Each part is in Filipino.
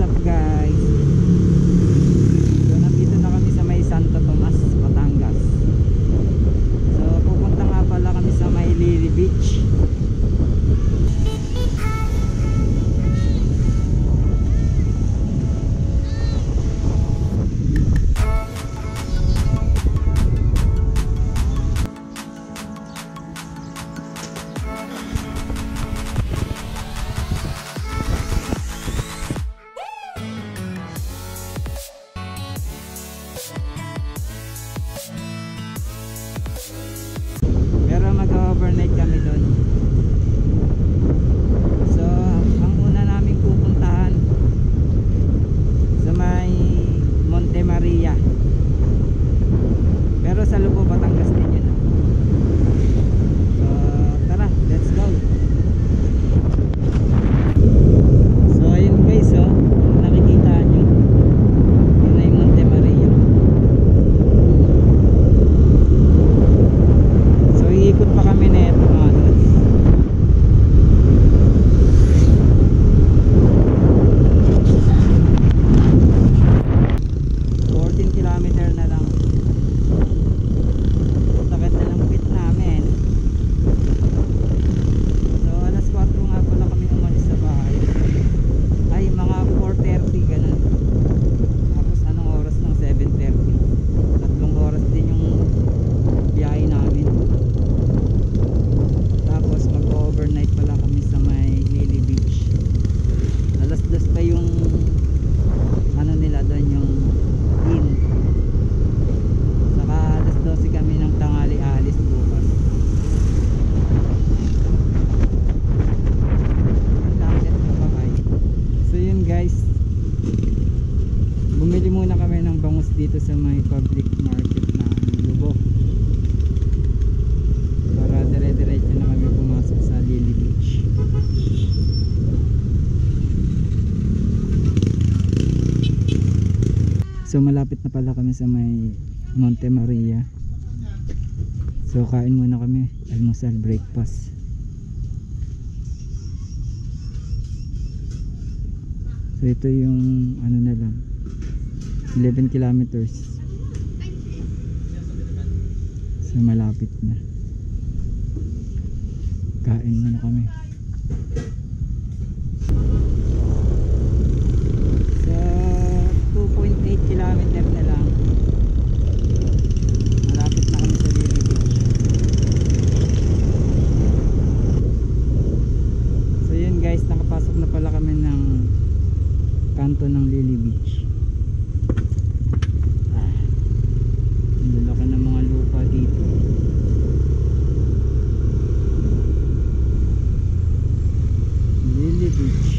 up guys? So nandito na kami sa may Santo Tomas, Batangas. So pupunta nga pala kami sa may Lily Beach. Pero mag-overnight kami doon. So ang una naming pupuntahan sa may Monte Maria, pero sa Lubo, Batangas din yun. So tara, let's go. So ayun guys, oh, nakikita nyo, yun na yung Monte Maria. So iikot pa kami na ito mga lods. Kilometer na lang. Takot na lang pit namin. So alas 4 nga pala kami umalis sa bahay. Ay mga 4:30 ganun. Tapos anong oras ng 7:30? Tatlong oras din yung biyahe namin. Tapos mag-overnight pala kami sa may Lily Beach. Alas 2 pa yung ano nila doon, yung inn. Saka alas 12 kami ng tanghali alis bukas. So yun guys, bumili muna kami ng bangus dito sa may public market na Lubo, para dire-diretso na kami pumasok sa Lily Beach. So malapit na pala kami sa may Monte Maria. So kain muna kami, almusal, breakfast. So ito yung ano na lang, 11 kilometers. So malapit na. Kain muna kami. So 2.8 kilometer na lang, malapit na kami sa Lily Beach. So yun guys, nakapasok na pala kami ng kanto ng Lily Beach. Ang lalaki ng mga lupa dito. Lily Beach.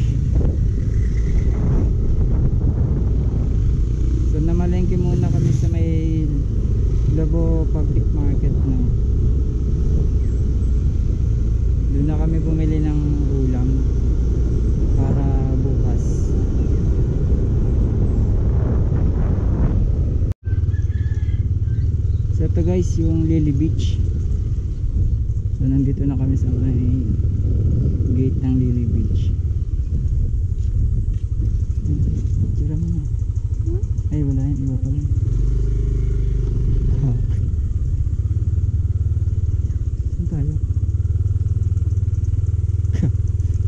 So namalengke muna kami sa may Lubo Public Market na. Doon na kami bumili ng ulam para bukas. So ito guys yung Lily Beach. So nandito na kami sa may gate ng Lily Beach. Tira mo na. Ay wala yan, iba pala. Okay. Saan tayo?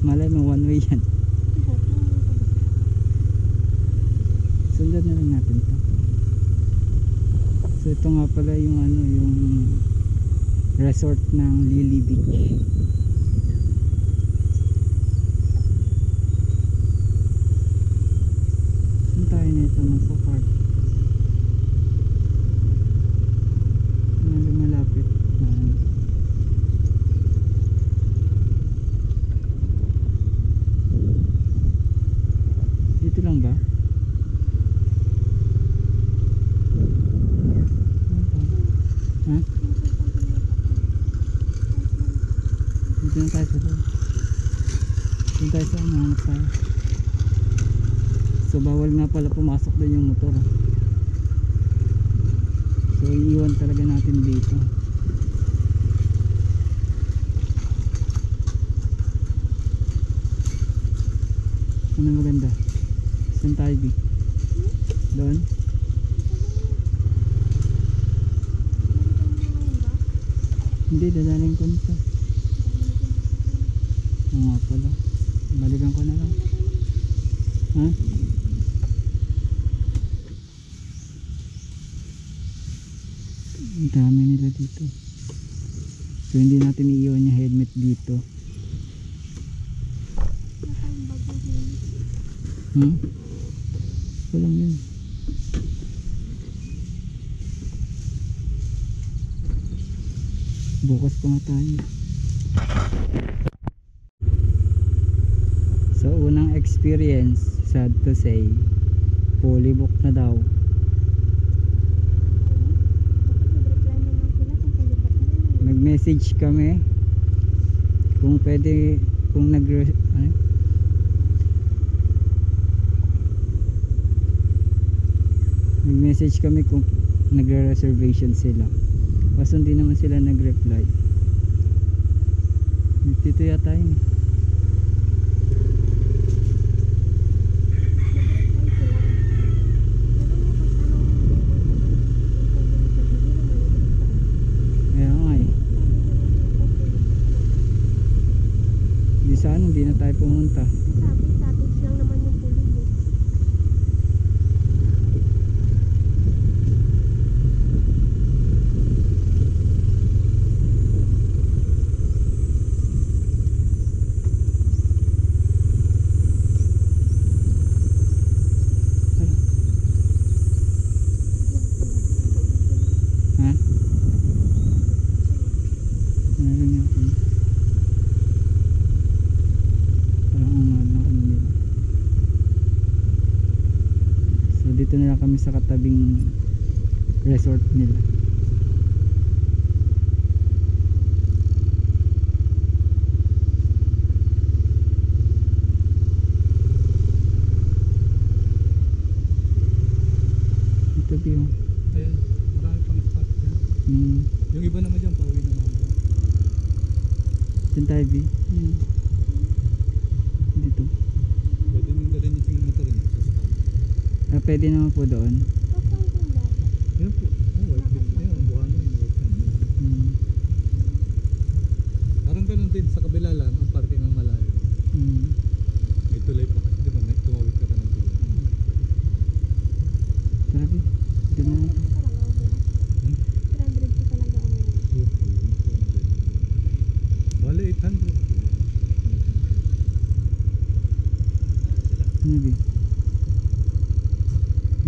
Malay mo one way yan. Sundan na lang natin to. So ito nga pala yung ano, yung resort ng Lily Beach. Saan tayo nito magpa-park? Malapit na. Dito lang ba? Ha? Dito na tayo sa doon. Dito tayo sa hanap tayo. So bawal nga pala pumasok doon yung motor. So iiwan talaga natin dito. Ano maganda? Saan tayo, Bi? Doon? Hindi, dadaling ko nito. Oo nga pala. Balikan ko na lang. Ha? Ang dami nila dito. So hindi natin iiwan yung helmet dito. Walang yun. Bukas pa nga tayo. So unang experience, sad to say, fully book na daw. Nag-message kami kung pwede, kung nag-message kami kung nagre-reservation sila. Kaso hindi naman sila nag-reply. Dito yata yun. Kaya nga eh. Di sana hindi na tayo pumunta. Sabi, status lang naman yung pulog eh. Ha? Meron yan. Parang umahal ng ano nila. So dito na lang kami sa katabing resort nila. Ito view. Ayan, marami pang spot dyan. Yung iba naman dyan, pauwi na mamaya. Dyan tayo, B. Dito. Pwede nang dalhin yung motor niya sa spot. Pwede naman po doon. Ayan po, white beach na yun. Buhangin yung white sand. Parang ganun din, sa kabila lang, ang parking ang malayo. May tulay pa kasi, di ba? May tumawid ka pa ng tulay. Tara, B. Dito na natin. Bale, 800. Ano, B?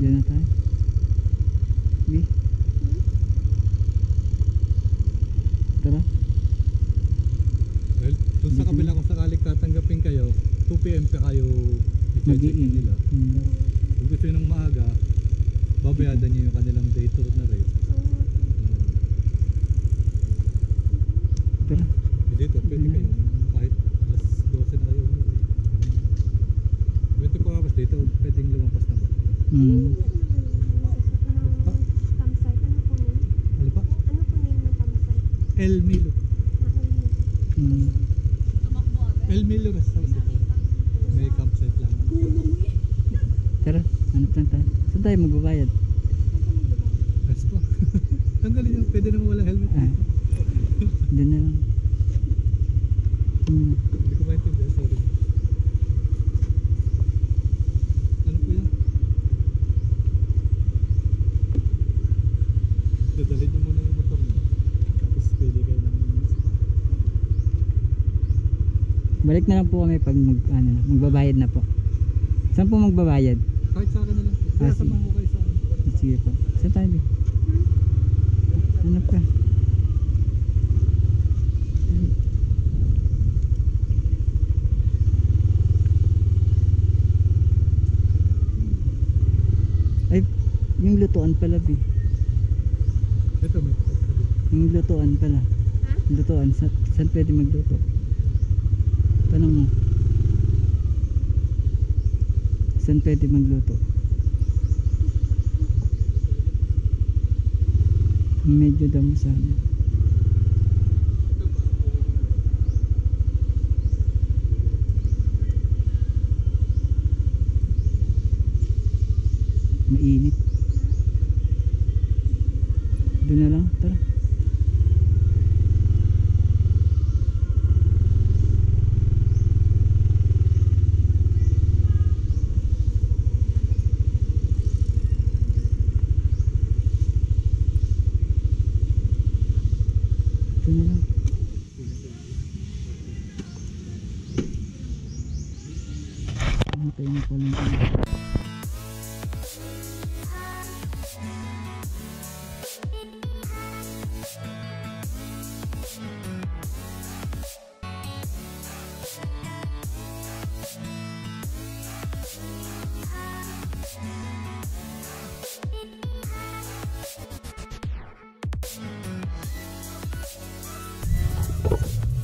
Diyan na tayo. B. Tara. Well, dun sa kabila kung sakaling tatanggapin kayo, 2 PM pa kayo i-check-in nila. Kung gusto nyo ng maaga, babayadan nyo yung kanilang day tour na rate. Tara. Dito, pwede kayo kahit alas 12 na kayo umuwi. 24 hours dito, pwedeng lumampas na ba? Ano pa? El Milo. El Milo Rest House ito. May campsite lang. Tara. Ano pa tayo? Saan tayo magbabayad? Rest pa. Tanggalin yung pwede naman walang helmet. Doon na lang. Hindi ko maintindihan, sorry. Ano po yan? Dadalhin nyo muna yung motor nyo. Tapos pwede kayo ng spa. Balik na lang po kami pag magbabayad na po. Saan po magbabayad? Kahit sa akin na lang. Kaya sige. samahan ko kayo sa akin. Sige po. Saan tayo? Hanap ka. Ay, yung lutuan pala, B. Ito may sabi. Yung lutuan pala. Lutuan, saan pwede magluto? Tanong mo. Saan pwede magluto? Medyo damo sana. Mainit. Doon na lang, tara. Doon na lang. Matay na pala yung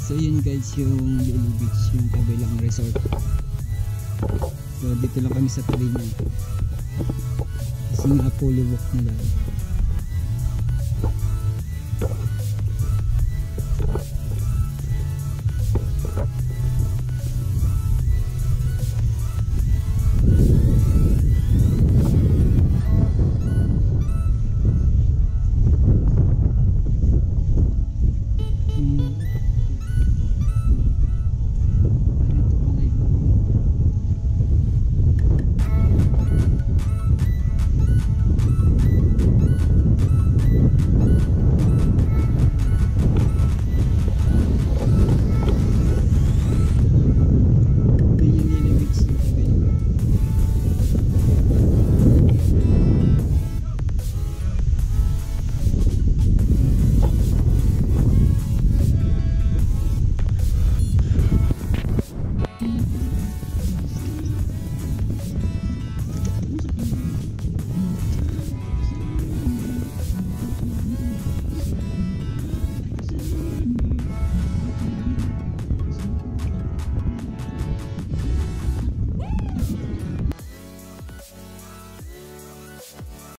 So yun guys, yung Lily Beach, yung kabilang resort. So dito lang kami sa tabi niya. Kasi nga fully booked na dahil.